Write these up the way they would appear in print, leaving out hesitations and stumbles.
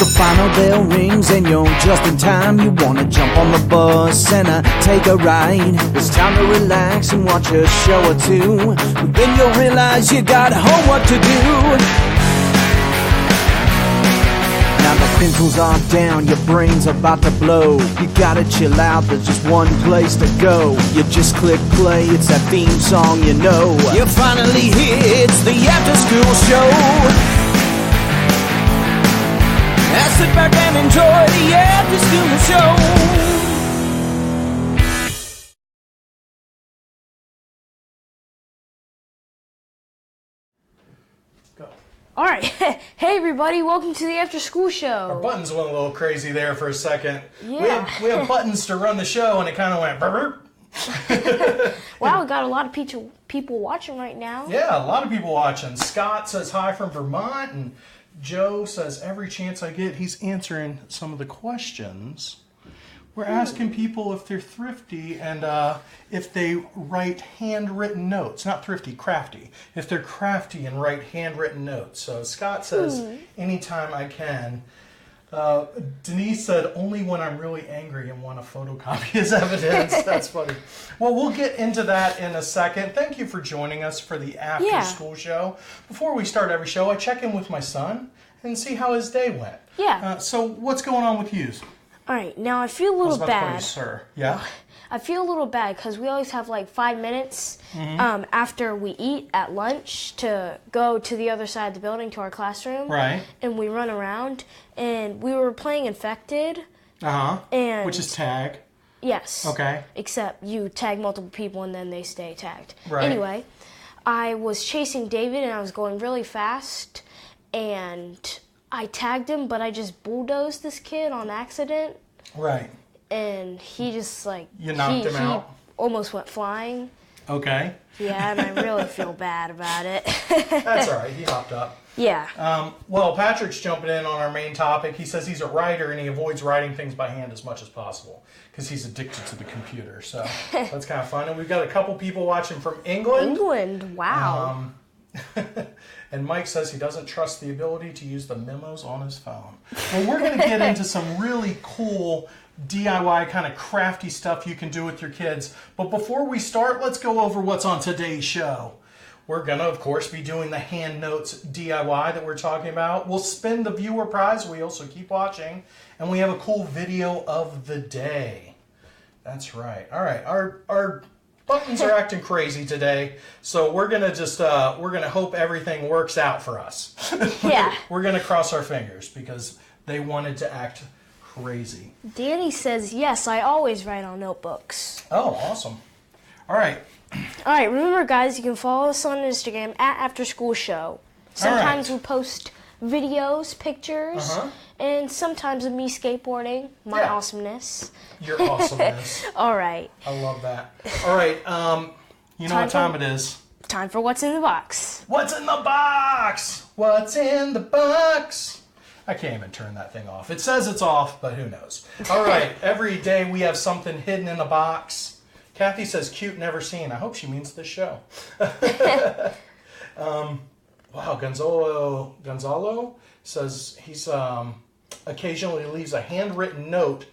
The final bell rings and you're just in time. You wanna jump on the bus and take a ride. It's time to relax and watch a show or two. But then you'll realize you got homework to do. Now the pencils are down, your brain's about to blow. You gotta chill out, there's just one place to go. You just click play, it's that theme song you know. You're finally here, it's the after school show. Now sit back and enjoy the after school show. Go. All right. Hey, everybody. Welcome to the After School Show. Our buttons went a little crazy there for a second. Yeah. We have buttons to run the show, and it kind of went burp. Wow, we got a lot of people watching right now. Yeah, a lot of people watching. Scott says hi from Vermont, and Joe says every chance I get, he's answering some of the questions. We're asking people if they're thrifty and if they write handwritten notes. Not thrifty, crafty. If they're crafty and write handwritten notes. So Scott says, anytime I can. Denise said, only when I'm really angry and want to photocopy as evidence. That's funny. Well, we'll get into that in a second. Thank you for joining us for the After School Show. Before we start every show, I check in with my son and see how his day went. Yeah. So what's going on with you? All right. Now, I feel a little bad. To call you sir. Yeah? I feel a little bad because we always have like 5 minutes after we eat at lunch to go to the other side of the building to our classroom. Right. And we run around. And we were playing Infected. And which is tag. Yes. Okay. Except you tag multiple people and then they stay tagged. Right. Anyway, I was chasing David and I was going really fast. And I tagged him, but I just bulldozed this kid on accident. Right. And he just like... You knocked him out? He almost went flying. Okay. Yeah, and I really feel bad about it. That's all right. He hopped up. Yeah. Well, Patrick's jumping in on our main topic. He says he's a writer and he avoids writing things by hand as much as possible because he's addicted to the computer. So that's kind of fun. And we've got a couple people watching from England. England, wow. And Mike says he doesn't trust the ability to use the memos on his phone. Well, we're going to get into some really cool DIY kind of crafty stuff you can do with your kids. But before we start, let's go over what's on today's show. We're going to, of course, be doing the hand notes DIY that we're talking about. We'll spin the viewer prize wheel, so keep watching. And we have a cool video of the day. That's right. All right. Our buttons are acting crazy today, so we're going to just, we're going to hope everything works out for us. Yeah. We're going to cross our fingers because they wanted to act crazy. Danny says, yes, I always write on notebooks. Oh, awesome. All right. All right, remember, guys, you can follow us on Instagram at After School Show. Sometimes we post videos, pictures, and sometimes of me skateboarding, my awesomeness. Your awesomeness. All right. I love that. All right, you know what time it is. Time for What's in the Box. What's in the box? What's in the box? I can't even turn that thing off. It says it's off, but who knows. All right, every day we have something hidden in a box. Kathy says, cute, never seen. I hope she means this show. Wow, Gonzalo says he's occasionally leaves a handwritten note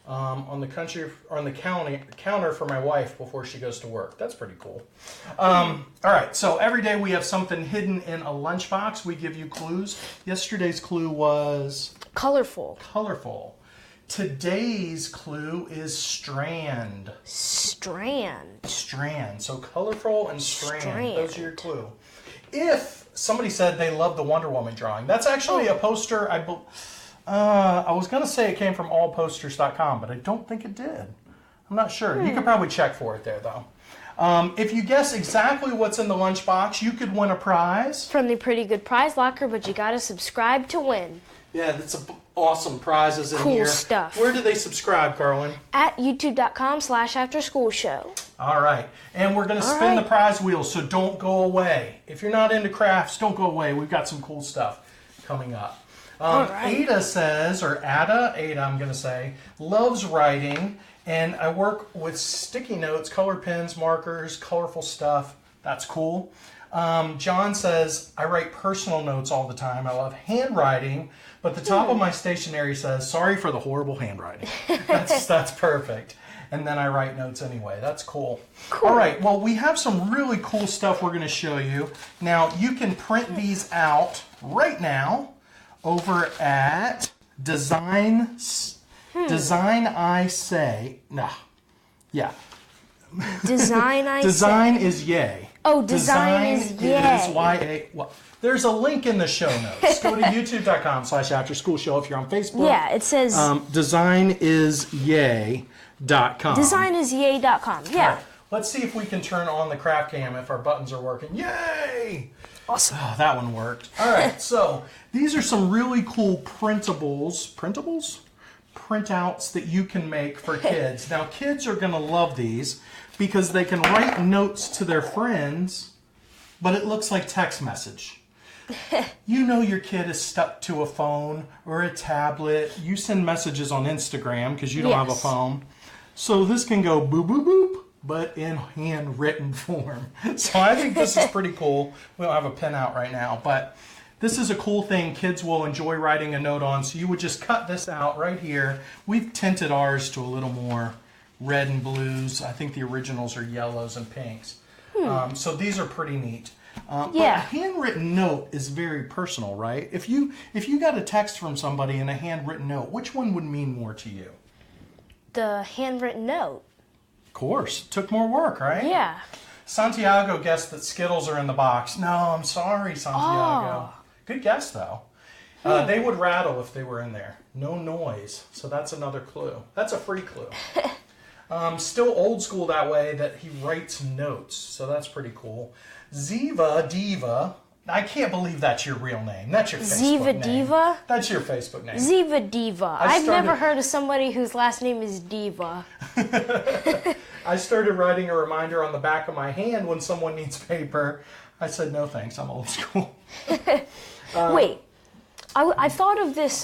on the counter for my wife before she goes to work. That's pretty cool. All right, so every day we have something hidden in a lunchbox. We give you clues. Yesterday's clue was... Colorful. Colorful. Today's clue is strand. Strand. Strand. So colorful and strand. Those are your clue. If somebody said they love the Wonder Woman drawing, that's actually a poster. I was going to say it came from allposters.com, but I don't think it did. I'm not sure. You could probably check for it there, though. If you guess exactly what's in the lunchbox, you could win a prize. From the Pretty Good Prize Locker, but you got to subscribe to win. Yeah, that's awesome prizes in here. Cool stuff. Where do they subscribe, Carlin? At youtube.com/afterschoolshow. All right. And we're going to spin the prize wheel, so don't go away. If you're not into crafts, don't go away. We've got some cool stuff coming up. Ada says, or Ada, I'm going to say, loves writing, and I work with sticky notes, color pens, markers, colorful stuff. That's cool. John says, I write personal notes all the time. I love handwriting, but the top of my stationery says, sorry for the horrible handwriting. That's perfect. And then I write notes anyway. That's cool. All right, well, we have some really cool stuff we're going to show you. Now, you can print these out right now over at Design I Say. Nah, yeah. Design is yay. Oh, design is yay. Is Y-A. Well, there's a link in the show notes. Go to youtube.com/afterschoolshow if you're on Facebook. Yeah, it says designisyay.com. Designisyay.com. Yeah. Right. Let's see if we can turn on the craft cam if our buttons are working. Yay! Awesome. Oh, that one worked. All right, so these are some really cool printouts that you can make for kids. Now, kids are going to love these because they can write notes to their friends, but it looks like text message. You know your kid is stuck to a phone or a tablet. You send messages on Instagram because you don't have a phone. So this can go boop, boop, boop, but in handwritten form. So I think this is pretty cool. We don't have a pen out right now, but this is a cool thing kids will enjoy writing a note on. So you would just cut this out right here. We've tinted ours to a little more red and blues. I think the originals are yellows and pinks. So these are pretty neat. But a handwritten note is very personal, right? If you got a text from somebody and a handwritten note, which one would mean more to you? The handwritten note. Of course. Took more work, right? Yeah. Santiago guessed that Skittles are in the box. No, I'm sorry, Santiago. Oh. Good guess, though. They would rattle if they were in there. No noise. So that's another clue. That's a free clue. Still old school that way, that he writes notes. So that's pretty cool. Ziva Diva. I can't believe that's your real name. That's your Facebook name. Ziva Diva? That's your Facebook name. Ziva Diva. I've never heard of somebody whose last name is Diva. I started writing a reminder on the back of my hand when someone needs paper. I said, no thanks, I'm old school. Wait, I thought of this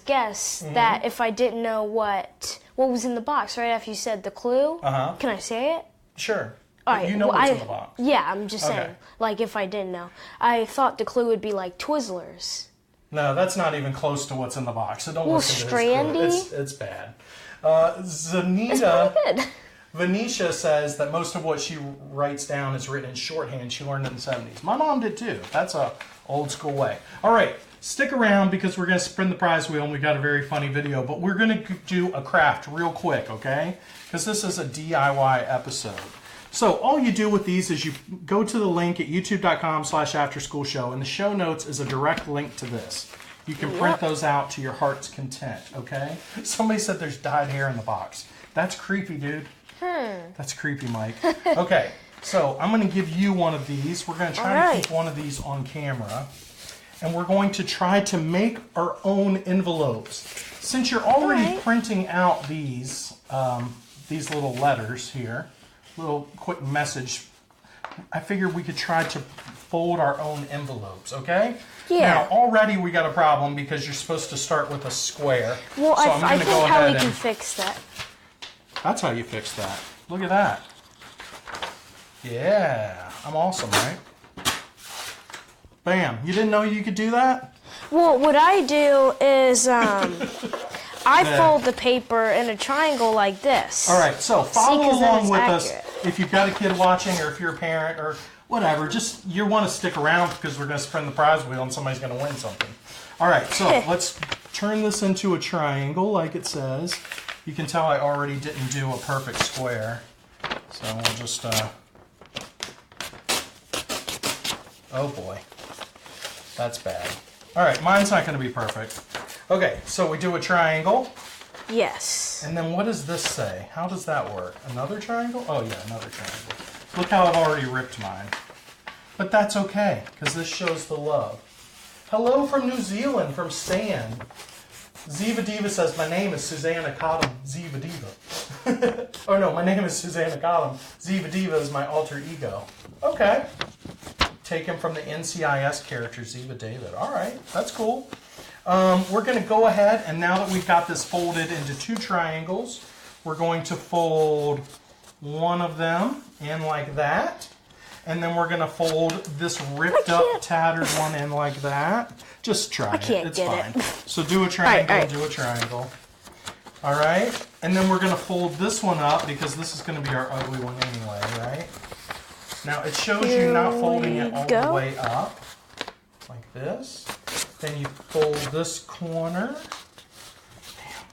guess that if I didn't know what was in the box right after you said the clue, can I say it? Sure. All right, you know what's in the box. Yeah, I'm just saying, like if I didn't know. I thought the clue would be like Twizzlers. No, that's not even close to what's in the box, so don't listen to Strandy? this clue. It's bad. Zanita Venetia says that most of what she writes down is written in shorthand. She learned it in the 70s. My mom did too. That's a old school way. All right, stick around because we're going to spin the prize wheel and we got a very funny video, but we're going to do a craft real quick, okay? Because this is a DIY episode. So all you do with these is you go to the link at youtube.com/afterschoolshow, and the show notes is a direct link to this. You can print those out to your heart's content, okay? Somebody said there's dyed hair in the box. That's creepy, dude. That's creepy, Mike. Okay, so I'm going to give you one of these. We're going to try to keep one of these on camera. And we're going to try to make our own envelopes. Since you're already printing out these little letters here, little quick message, I figured we could try to fold our own envelopes, okay? Yeah. Now, already we got a problem because you're supposed to start with a square. Well, so I think how we can fix that. That's how you fix that. Look at that. Yeah, I'm awesome, right? Bam. You didn't know you could do that? Well, what I do is I fold the paper in a triangle like this. All right, so follow along with us. If you've got a kid watching or if you're a parent or whatever, just you want to stick around because we're going to spin the prize wheel and somebody's going to win something. All right, so let's turn this into a triangle like it says. You can tell I already didn't do a perfect square. So we'll just, oh boy, that's bad. All right, mine's not going to be perfect. Okay, so we do a triangle. Yes. And then what does this say? How does that work? Another triangle? Oh yeah, another triangle. Look how I've already ripped mine. But that's okay, because this shows the love. Hello from New Zealand, from Stan. Ziva Diva says, my name is Susanna Cottom, Ziva Diva. Oh no, my name is Susanna Cottom. Ziva Diva is my alter ego. Okay. Taken from the NCIS character, Ziva David. All right, that's cool. We're going to go ahead, and now that we've got this folded into two triangles, we're going to fold one of them in like that. And then we're going to fold this ripped up, tattered one in like that. Just try it. It's fine. So do a triangle, do a triangle. All right? And then we're going to fold this one up because this is going to be our ugly one anyway, right? Now, it shows you not folding it all the way up, like this. Then you fold this corner.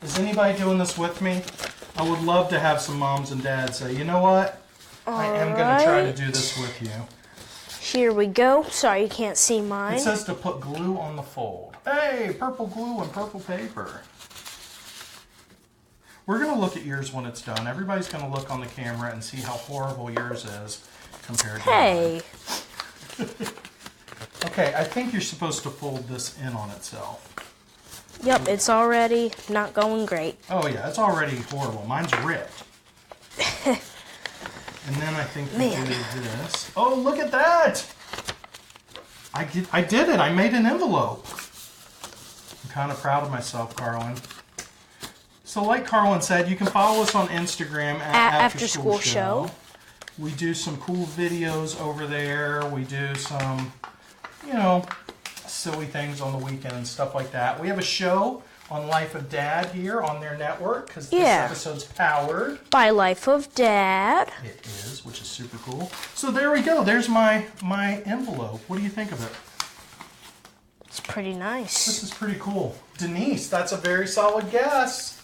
Is anybody doing this with me? I would love to have some moms and dads say, you know what? I am going to try to do this with you. Here we go. Sorry, you can't see mine. It says to put glue on the fold. Hey, purple glue and purple paper. We're going to look at yours when it's done. Everybody's going to look on the camera and see how horrible yours is compared to mine. Okay, I think you're supposed to fold this in on itself. Yep, it's already not going great. Oh yeah, it's already horrible. Mine's ripped. And then I think we do this. Oh, look at that! I did it. I made an envelope. I'm kind of proud of myself, Carlin. So like Carlin said, you can follow us on Instagram at After School Show. We do some cool videos over there. We do some, you know, silly things on the weekend and stuff like that. We have a show on Life of Dad here on their network because this episode's powered by Life of Dad. It is, which is super cool. So there we go. There's my envelope. What do you think of it? It's pretty nice. This is pretty cool. Denise, that's a very solid guess.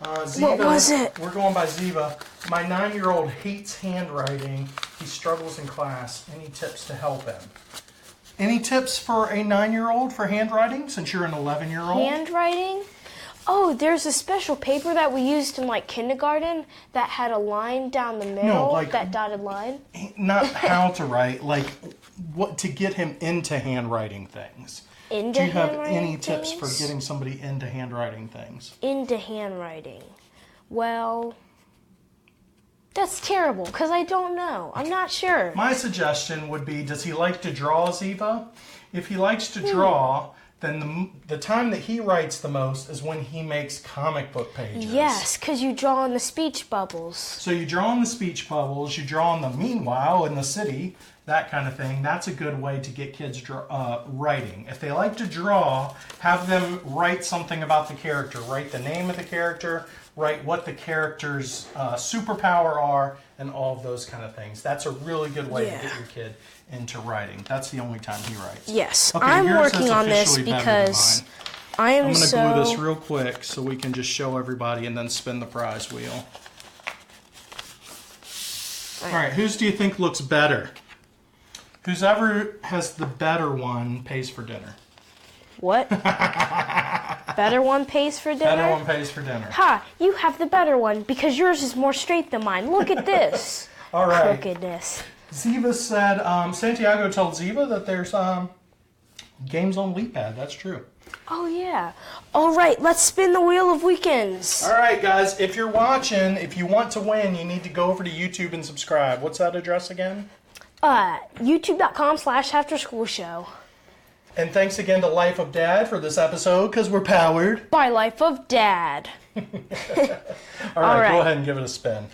Ziva, what was it? We're going by Ziva. My 9-year-old hates handwriting. He struggles in class. Any tips to help him? Any tips for a 9-year-old for handwriting since you're an 11-year-old? Handwriting? Oh, there's a special paper that we used in like kindergarten that had a line down the middle, no, like, that dotted line. Not how to write, like what to get him into handwriting things. Do you have any tips for getting somebody into handwriting things? Into handwriting. Well, that's terrible because I don't know. I'm not sure. My suggestion would be, does he like to draw, Ziva? If he likes to draw, then the time that he writes the most is when he makes comic book pages. Yes, because you draw on the speech bubbles. So you draw on the speech bubbles, you draw on the meanwhile in the city, that kind of thing. That's a good way to get kids writing. If they like to draw, have them write something about the character. Write the name of the character, write what the character's superpower are, and all of those kind of things. That's a really good way to get your kid into writing. That's the only time he writes. Yes, okay, I'm working on this because I'm going to glue this real quick so we can just show everybody and then spin the prize wheel. All right, whose do you think looks better? Whoever has the better one pays for dinner. What? Better one pays for dinner? Better one pays for dinner. Ha! You have the better one because yours is more straight than mine. Look at this. All right. Crookedness. Ziva said, Santiago told Ziva that there's games on LeapPad. That's true. Oh, yeah. All right, let's spin the wheel of weekends. All right, guys. If you're watching, if you want to win, you need to go over to YouTube and subscribe. What's that address again? YouTube.com/afterschoolshow. And thanks again to Life of Dad for this episode, because we're powered by Life of Dad. All right, go ahead and give it a spin.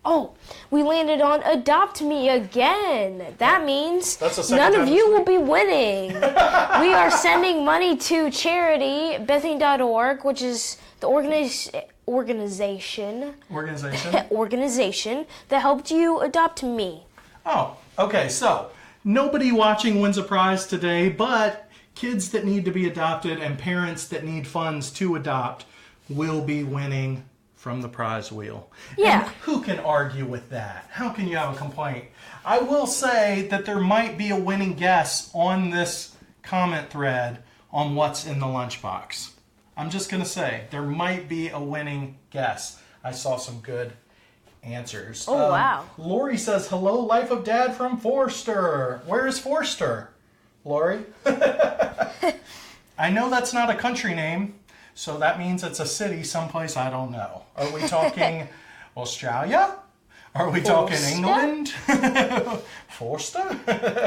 Oh, we landed on Adopt Me again. That means none of you will be winning. We are sending money to charity, Bethany.org, which is the organization that helped you adopt me. Oh, okay. So nobody watching wins a prize today, but kids that need to be adopted and parents that need funds to adopt will be winning from the prize wheel. Yeah. And who can argue with that? How can you have a complaint? I will say that there might be a winning guess on this comment thread on what's in the lunchbox. I'm just going to say, there might be a winning guess. I saw some good answers. Oh, wow. Lori says, hello, Life of Dad from Forster. Where is Forster, Lori? I know that's not a country name, so that means it's a city someplace I don't know. Are we talking Australia? Are we talking England? Forster?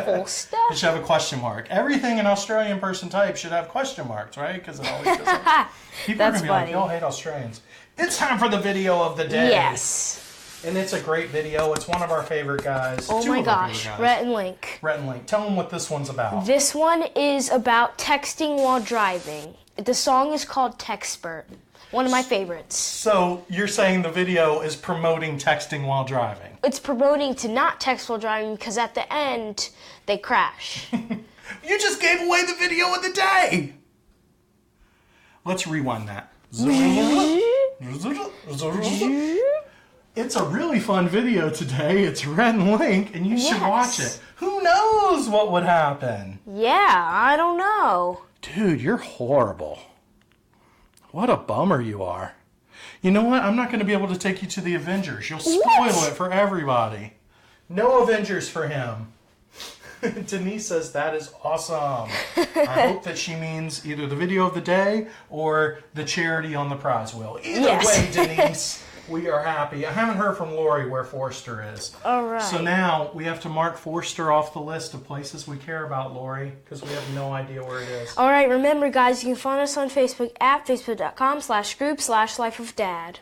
Forster? It should have a question mark. Everything an Australian person types should have question marks, right? Because it always does that. People are going to be like, y'all hate Australians. It's time for the video of the day. Yes. And it's a great video. It's one of our favorite guys. Oh my gosh, Rhett and Link. Rhett and Link. Tell them what this one's about. This one is about texting while driving. The song is called Textpert. One of my favorites. So you're saying the video is promoting texting while driving? It's promoting to not text while driving because at the end, they crash. You just gave away the video of the day! Let's rewind that. It's a really fun video today. It's Rhett and Link, and you should watch it. Who knows what would happen? Yeah, I don't know. Dude, you're horrible. What a bummer you are. You know what? I'm not going to be able to take you to the Avengers. You'll spoil it for everybody. No Avengers for him. Denise says that is awesome. I hope that she means either the video of the day or the charity on the prize wheel. Either way, Denise, we are happy. I haven't heard from Lori where Forster is. All right. So now we have to mark Forster off the list of places we care about, Lori, because we have no idea where it is. All right. Remember, guys, you can find us on Facebook at facebook.com/group/lifeofdad.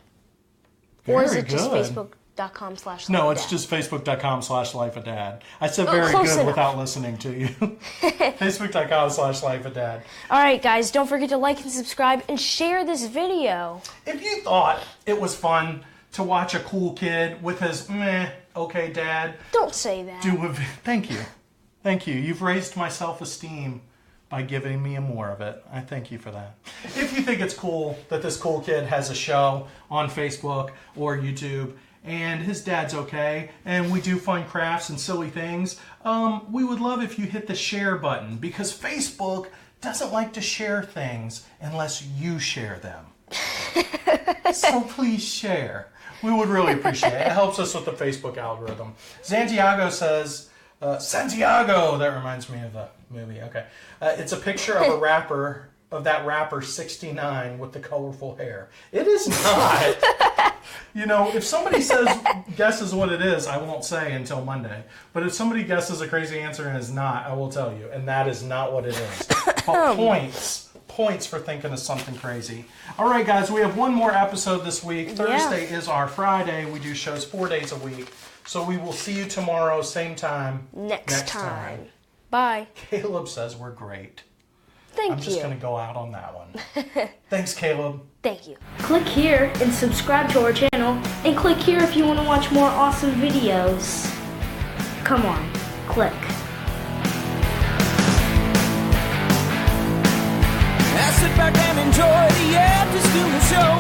Or is it just facebook.com/lifeofdad? No, it's just facebook.com/lifeofdad. I said very good without listening to you. Facebook.com/lifeofdad. All right, guys, don't forget to like and subscribe and share this video. If you thought it was fun to watch a cool kid with his okay dad. Don't say that. Thank you. Thank you. You've raised my self-esteem by giving me more of it. I thank you for that. If you think it's cool that this cool kid has a show on Facebook or YouTube, and his dad's okay, and we do fun crafts and silly things, we would love if you hit the share button, because Facebook doesn't like to share things unless you share them. So please share. We would really appreciate it. It helps us with the Facebook algorithm. Santiago says, Santiago, that reminds me of a movie, okay. It's a picture of a rapper, of that rapper 69 with the colorful hair. It is not. You know, if somebody guesses what it is, I won't say until Monday. But if somebody guesses a crazy answer and it's not, I will tell you. And that is not what it is. But points for thinking of something crazy. All right, guys, we have one more episode this week. Thursday is our Friday. We do shows 4 days a week. So we will see you tomorrow, same time, next time. Bye. Caleb says we're great. Thank you. I'm just going to go out on that one. Thanks, Caleb. Thank you. Click here and subscribe to our channel, and click here if you want to watch more awesome videos. Come on, click. I sit back and enjoy the after school show.